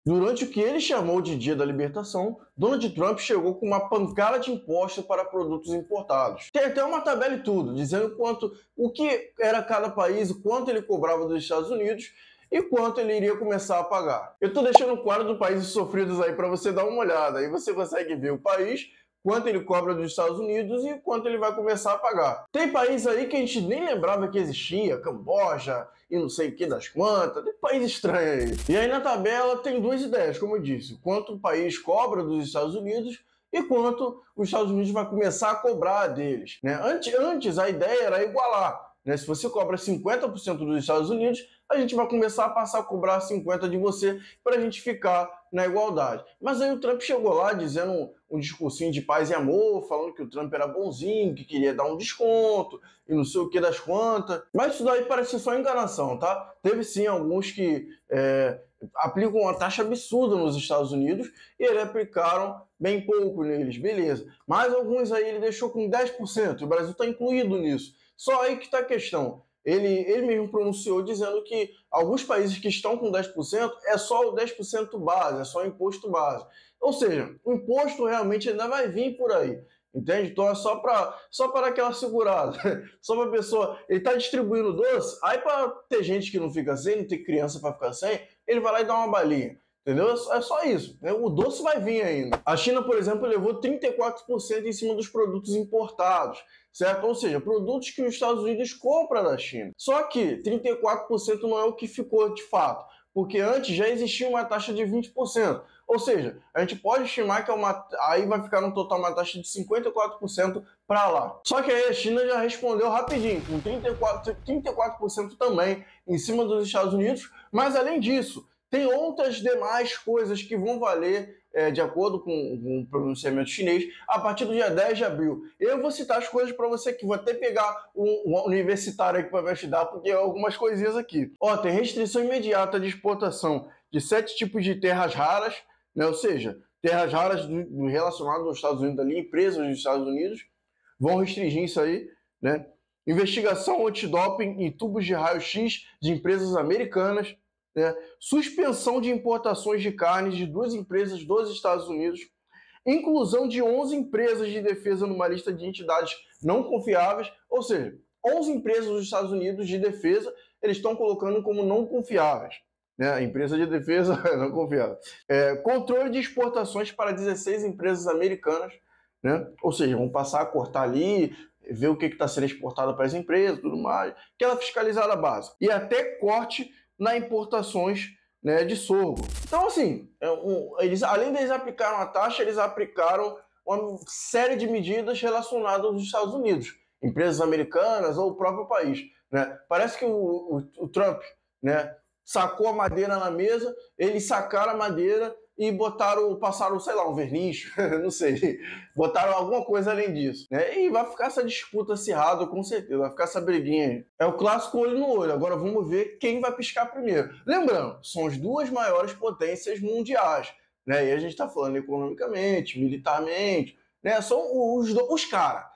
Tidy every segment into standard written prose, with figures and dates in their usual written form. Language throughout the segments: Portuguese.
Durante o que ele chamou de Dia da Libertação, Donald Trump chegou com uma pancada de impostos para produtos importados. Tem até uma tabela e tudo, dizendo o que era cada país, o quanto ele cobrava dos Estados Unidos e quanto ele iria começar a pagar. Eu estou deixando o quadro dos países sofridos aí para você dar uma olhada. Aí você consegue ver o país, quanto ele cobra dos Estados Unidos e quanto ele vai começar a pagar. Tem país aí que a gente nem lembrava que existia, Camboja e não sei o que das quantas, tem país estranho aí. E aí na tabela tem duas ideias, como eu disse, quanto o país cobra dos Estados Unidos e quanto os Estados Unidos vai começar a cobrar deles. Né? Antes a ideia era igualar. Né? Se você cobra 50% dos Estados Unidos, a gente vai começar a passar a cobrar 50% de você para a gente ficar na igualdade. Mas aí o Trump chegou lá dizendo um discursinho de paz e amor, falando que o Trump era bonzinho, que queria dar um desconto e não sei o que das quantas. Mas isso daí parece só enganação, tá? Teve sim alguns que aplicam uma taxa absurda nos Estados Unidos e eles aplicaram bem pouco neles, beleza. Mas alguns aí ele deixou com 10%, e o Brasil está incluído nisso. Só aí que está a questão. Ele mesmo pronunciou dizendo que alguns países que estão com 10% é só o 10% base, é só o imposto base. Ou seja, o imposto realmente ainda vai vir por aí. Entende? Então é só para aquela segurada. Só para a pessoa. Ele está distribuindo doce, aí para ter gente que não fica sem, não tem criança para ficar sem, ele vai lá e dá uma balinha. Entendeu? É só isso. O doce vai vir ainda. A China, por exemplo, levou 34% em cima dos produtos importados, certo? Ou seja, produtos que os Estados Unidos compram da China. Só que 34% não é o que ficou de fato, porque antes já existia uma taxa de 20%. Ou seja, a gente pode estimar que aí vai ficar no total uma taxa de 54% para lá. Só que aí a China já respondeu rapidinho, com 34% também em cima dos Estados Unidos, mas além disso, tem outras demais coisas que vão valer, de acordo com o pronunciamento chinês, a partir do dia 10 de abril. Eu vou citar as coisas para você que vou até pegar um universitário aqui para me ajudar, porque algumas coisinhas aqui. Ó, tem restrição imediata de exportação de 7 tipos de terras raras, né? Ou seja, terras raras relacionadas aos Estados Unidos ali, empresas dos Estados Unidos, vão restringir isso aí, né? Investigação antidoping em tubos de raio-x de empresas americanas, né? Suspensão de importações de carnes de 2 empresas dos Estados Unidos, inclusão de 11 empresas de defesa numa lista de entidades não confiáveis, ou seja, 11 empresas dos Estados Unidos de defesa eles estão colocando como não confiáveis. Né? Empresa de defesa não confiável. Controle de exportações para 16 empresas americanas, né? Ou seja, vão passar a cortar ali, ver o que está sendo exportado para as empresas, tudo mais, aquela fiscalizada básica. E até corte nas importações, né, de sorgo. Então, assim, além deles aplicaram a taxa, eles aplicaram uma série de medidas relacionadas aos Estados Unidos, empresas americanas ou o próprio país. Né? Parece que o Trump, né, sacou a madeira na mesa, eles sacaram a madeira e passaram, sei lá, um verniz, não sei, botaram alguma coisa além disso, né? E vai ficar essa disputa acirrada, com certeza, vai ficar essa briguinha aí. É o clássico olho no olho, agora vamos ver quem vai piscar primeiro. Lembrando, são as duas maiores potências mundiais, né? E a gente está falando economicamente, militarmente, né? São os caras,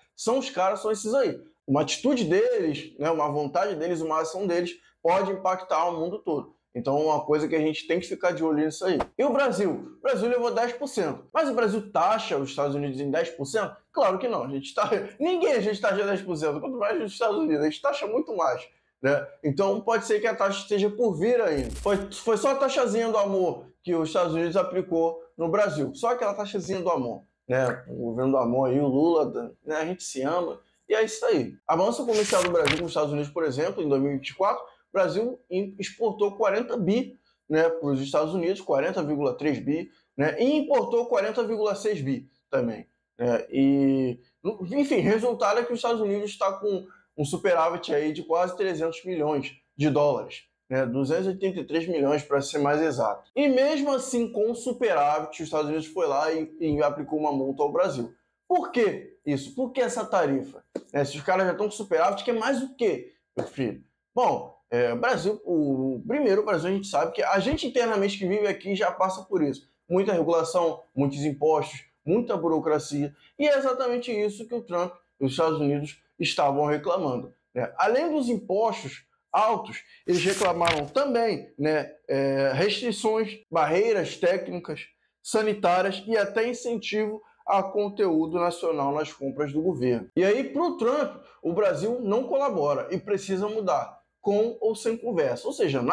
são esses aí. Uma atitude deles, né? Uma vontade deles, uma ação deles pode impactar o mundo todo. Então, é uma coisa que a gente tem que ficar de olho nisso aí. E o Brasil? O Brasil levou 10%. Mas o Brasil taxa os Estados Unidos em 10%? Claro que não. Ninguém a gente taxa 10%. Quanto mais os Estados Unidos, a gente taxa muito mais. Né? Então, pode ser que a taxa esteja por vir ainda. Foi só a taxazinha do amor que os Estados Unidos aplicou no Brasil. Só aquela taxazinha do amor. Né? O governo do amor aí, o Lula, né? A gente se ama. E é isso aí. A balança comercial do Brasil com os Estados Unidos, por exemplo, em 2024, o Brasil exportou 40 bi, né, para os Estados Unidos, 40,3 bi, né, e importou 40,6 bi também. Né, enfim, resultado é que os Estados Unidos está com um superávit aí de quase 300 milhões de dólares. Né, 283 milhões para ser mais exato. E mesmo assim, com o superávit, os Estados Unidos foi lá e aplicou uma multa ao Brasil. Por que isso? Por que essa tarifa? Se os caras já estão com superávit, quer mais o quê, meu filho? Bom, primeiro o Brasil a gente sabe que a gente internamente que vive aqui já passa por isso. Muita regulação, muitos impostos, muita burocracia. E é exatamente isso que o Trump e os Estados Unidos estavam reclamando. Né? Além dos impostos, altos, eles reclamaram também, né, restrições, barreiras técnicas, sanitárias e até incentivo a conteúdo nacional nas compras do governo. E aí, para o Trump, o Brasil não colabora e precisa mudar, com ou sem conversa. Ou seja,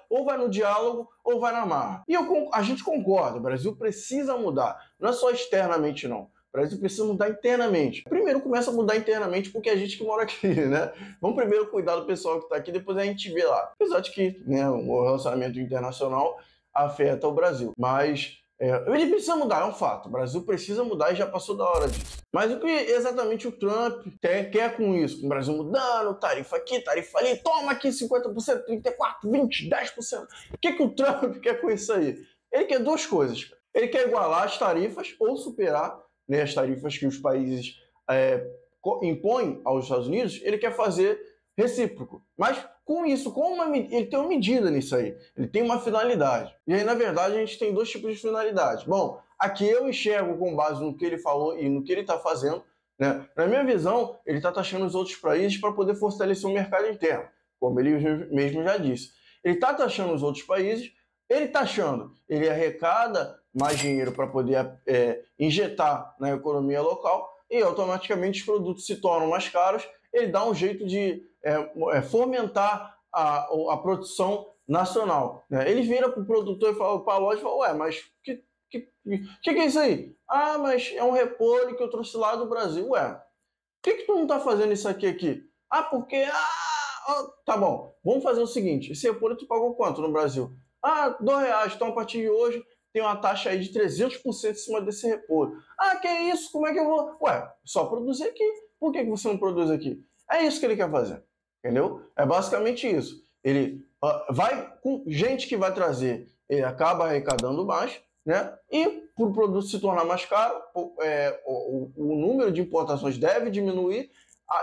ou vai no diálogo ou vai na marra. E a gente concorda, o Brasil precisa mudar. Não é só externamente, não. O Brasil precisa mudar internamente. Primeiro começa a mudar internamente porque é a gente que mora aqui, né? Vamos primeiro cuidar do pessoal que está aqui, depois a gente vê lá. Apesar de que, né, o relacionamento internacional afeta o Brasil. Mas ele precisa mudar, é um fato. O Brasil precisa mudar e já passou da hora disso. Mas o que exatamente o Trump quer com isso? Com o Brasil mudando, tarifa aqui, tarifa ali, toma aqui 50%, 34%, 20%, 10%. O que o Trump quer com isso aí? Ele quer duas coisas. Ele quer igualar as tarifas ou superar, né, as tarifas que os países impõem aos Estados Unidos. Ele quer fazer recíproco. Mas com isso, ele tem uma medida nisso aí. Ele tem uma finalidade. E aí, na verdade, a gente tem dois tipos de finalidade. Bom, aqui eu enxergo com base no que ele falou e no que ele está fazendo, né? Na minha visão, ele está taxando os outros países para poder fortalecer o mercado interno, como ele mesmo já disse. Ele está taxando os outros países, ele taxando, ele arrecada mais dinheiro para poder injetar na economia local e automaticamente os produtos se tornam mais caros. Ele dá um jeito de fomentar a produção nacional, né? Ele vira para o produtor e fala, para a loja e fala, ué, mas que é isso aí? Ah, mas é um repolho que eu trouxe lá do Brasil. Ué, por que tu não tá fazendo isso aqui? Ah, porque... tá bom, vamos fazer o seguinte, esse repolho tu pagou quanto no Brasil? Ah, R$2, então a partir de hoje tem uma taxa aí de 300% em cima desse repolho. Ah, que é isso? Como é que eu vou... Ué, só produzir aqui. Por que você não produz aqui? É isso que ele quer fazer, entendeu? É basicamente isso. Ele vai com gente que vai trazer, ele acaba arrecadando mais, né? E para o produto se tornar mais caro, o número de importações deve diminuir,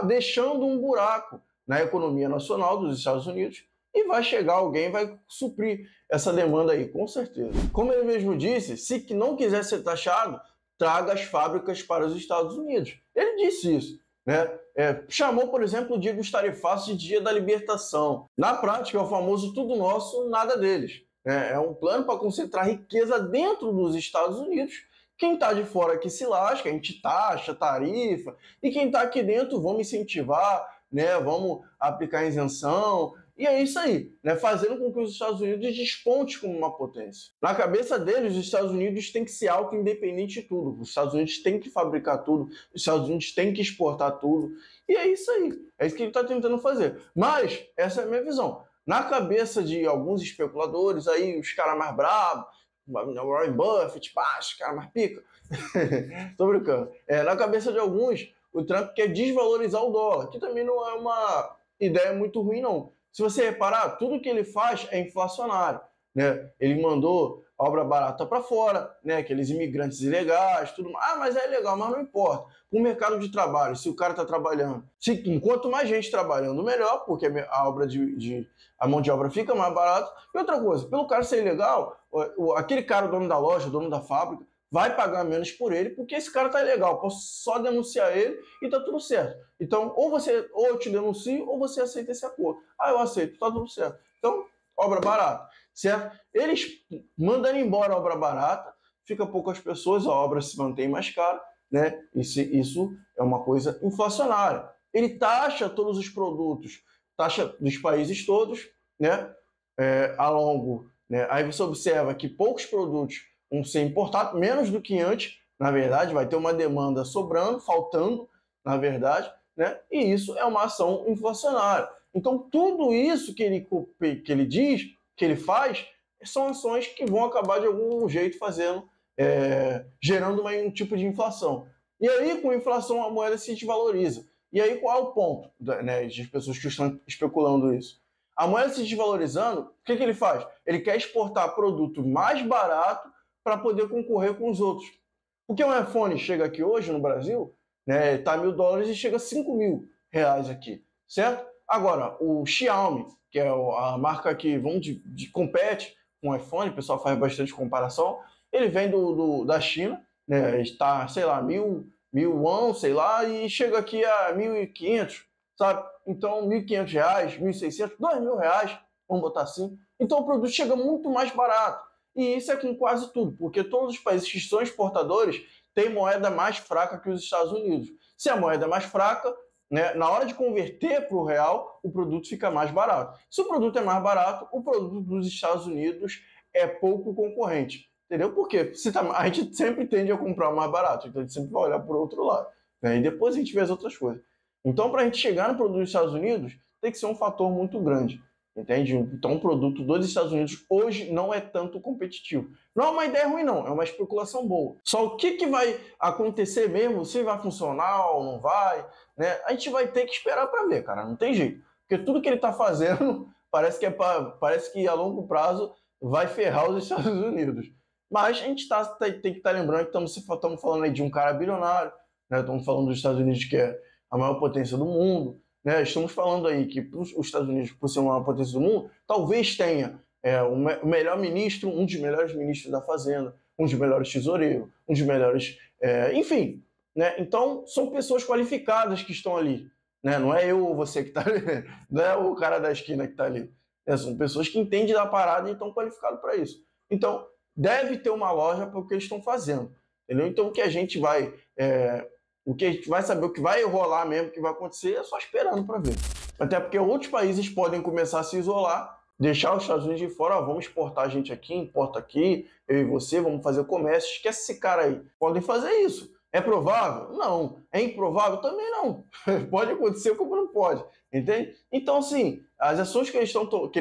deixando um buraco na economia nacional dos Estados Unidos, e vai chegar alguém, vai suprir essa demanda aí, com certeza. Como ele mesmo disse, se não quiser ser taxado, traga as fábricas para os Estados Unidos. Ele disse isso, né? Chamou, por exemplo, o dia dos tarifaços de Dia da Libertação. Na prática, é o famoso tudo nosso, nada deles. É um plano para concentrar riqueza dentro dos Estados Unidos. Quem está de fora que se lasca, a gente taxa, tarifa, e quem está aqui dentro, vamos incentivar, né? Vamos aplicar isenção. E é isso aí, né? Fazendo com que os Estados Unidos desponte como uma potência. Na cabeça deles, os Estados Unidos têm que ser auto-independente de tudo. Os Estados Unidos têm que fabricar tudo, os Estados Unidos têm que exportar tudo. E é isso aí. É isso que ele está tentando fazer. Mas essa é a minha visão. Na cabeça de alguns especuladores, aí os caras mais bravos, Warren Buffett, os caras mais pica. Tô brincando. Na cabeça de alguns, o Trump quer desvalorizar o dólar, que também não é uma ideia muito ruim, não. Se você reparar, tudo que ele faz é inflacionário, né? Ele mandou obra barata para fora, né? Aqueles imigrantes ilegais, tudo mais. Ah, mas é ilegal, mas não importa. Para o mercado de trabalho, se o cara está trabalhando, enquanto mais gente trabalhando, melhor, porque a mão de obra fica mais barata. E outra coisa, pelo cara ser ilegal, aquele cara, o dono da loja, o dono da fábrica, vai pagar menos por ele, porque esse cara tá ilegal. Posso só denunciar ele e tá tudo certo. Então, ou eu te denuncio, ou você aceita esse acordo. Ah, eu aceito, tá tudo certo. Então, obra barata, certo? Eles mandando embora a obra barata, fica poucas pessoas, a obra se mantém mais cara, né? Isso é uma coisa inflacionária. Ele taxa todos os produtos, taxa dos países todos, né? A longo, né? Aí você observa que poucos produtos vão ser importados, menos do que antes, na verdade, vai ter uma demanda sobrando, faltando, na verdade, né? E isso é uma ação inflacionária. Então, tudo isso que ele diz, que ele faz, são ações que vão acabar de algum jeito gerando um tipo de inflação. E aí, com a inflação, a moeda se desvaloriza. E aí, qual é o ponto, né, de pessoas que estão especulando isso? A moeda se desvalorizando, o que ele faz? Ele quer exportar produto mais barato para poder concorrer com os outros. Porque um iPhone chega aqui hoje no Brasil, né, tá $1.000 e chega a R$5.000 aqui, certo? Agora, o Xiaomi, que é a marca que compete com o iPhone, o pessoal faz bastante comparação, ele vem da China, né, está, sei lá, 1.000 yuan, sei lá, e chega aqui a 1.500, sabe? Então, R$ 1.500, R$ 1.600, R$ 2.000, vamos botar assim. Então, o produto chega muito mais barato. E isso é com quase tudo, porque todos os países que são exportadores têm moeda mais fraca que os Estados Unidos. Se a moeda é mais fraca, né, na hora de converter para o real, o produto fica mais barato. Se o produto é mais barato, o produto dos Estados Unidos é pouco concorrente. Entendeu? Porque a gente sempre tende a comprar o mais barato, então a gente sempre vai olhar para o outro lado. Né? E depois a gente vê as outras coisas. Então, para a gente chegar no produto dos Estados Unidos, tem que ser um fator muito grande. Entende? Então, o produto dos Estados Unidos hoje não é tanto competitivo. Não é uma ideia ruim, não. É uma especulação boa. Só o que vai acontecer mesmo, se vai funcionar ou não vai, né? A gente vai ter que esperar para ver, cara. Não tem jeito. Porque tudo que ele está fazendo parece que a longo prazo vai ferrar os Estados Unidos. Mas a gente tem que estar lembrando que estamos falando aí de um cara bilionário, né? Estamos falando dos Estados Unidos, que é a maior potência do mundo. Né? Estamos falando aí que os Estados Unidos, por ser uma potência do mundo, talvez tenha o melhor ministro, um dos melhores ministros da Fazenda, um dos melhores tesoureiros, um dos melhores... enfim, né? Então, são pessoas qualificadas que estão ali. Né? Não é eu ou você que está ali, não é o cara da esquina que está ali. São pessoas que entendem da parada e estão qualificadas para isso. Então, deve ter uma loja para o que eles estão fazendo. Entendeu? Então, o que a gente vai... o que a gente vai saber, o que vai rolar mesmo, o que vai acontecer, é só esperando para ver. Até porque outros países podem começar a se isolar, deixar os Estados Unidos de fora, vamos exportar a gente aqui, importa aqui, eu e você, vamos fazer comércio, esquece esse cara aí. Podem fazer isso. É provável? Não. É improvável? Também não. Pode acontecer como não pode, entende? Então, assim, as ações que ele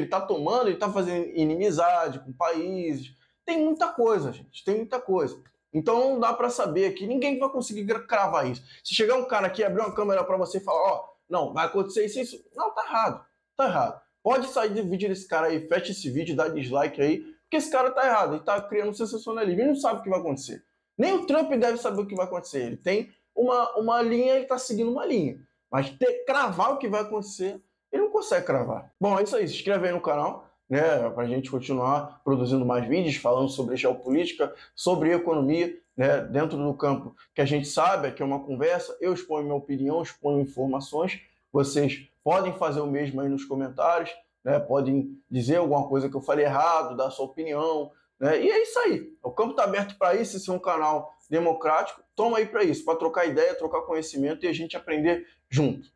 está tomando, ele está fazendo inimizade com países, tem muita coisa, gente, tem muita coisa. Então não dá para saber aqui, ninguém vai conseguir cravar isso. Se chegar um cara aqui e abrir uma câmera para você e falar, ó, não, vai acontecer isso, isso. Não, tá errado, tá errado. Pode sair do vídeo desse cara aí, fecha esse vídeo, dá dislike aí, porque esse cara tá errado, ele tá criando sensacionalismo, ele não sabe o que vai acontecer. Nem o Trump deve saber o que vai acontecer, ele tem uma linha, ele tá seguindo uma linha. Mas cravar o que vai acontecer, ele não consegue cravar. Bom, é isso aí, se inscreve aí no canal, né, para a gente continuar produzindo mais vídeos falando sobre geopolítica, sobre economia, né, dentro do campo que a gente sabe, que é uma conversa, eu exponho minha opinião, exponho informações, vocês podem fazer o mesmo aí nos comentários, né, podem dizer alguma coisa que eu falei errado, dar sua opinião, né, e é isso aí, o campo está aberto para isso, esse é um canal democrático, toma aí para isso, para trocar ideia, trocar conhecimento e a gente aprender junto.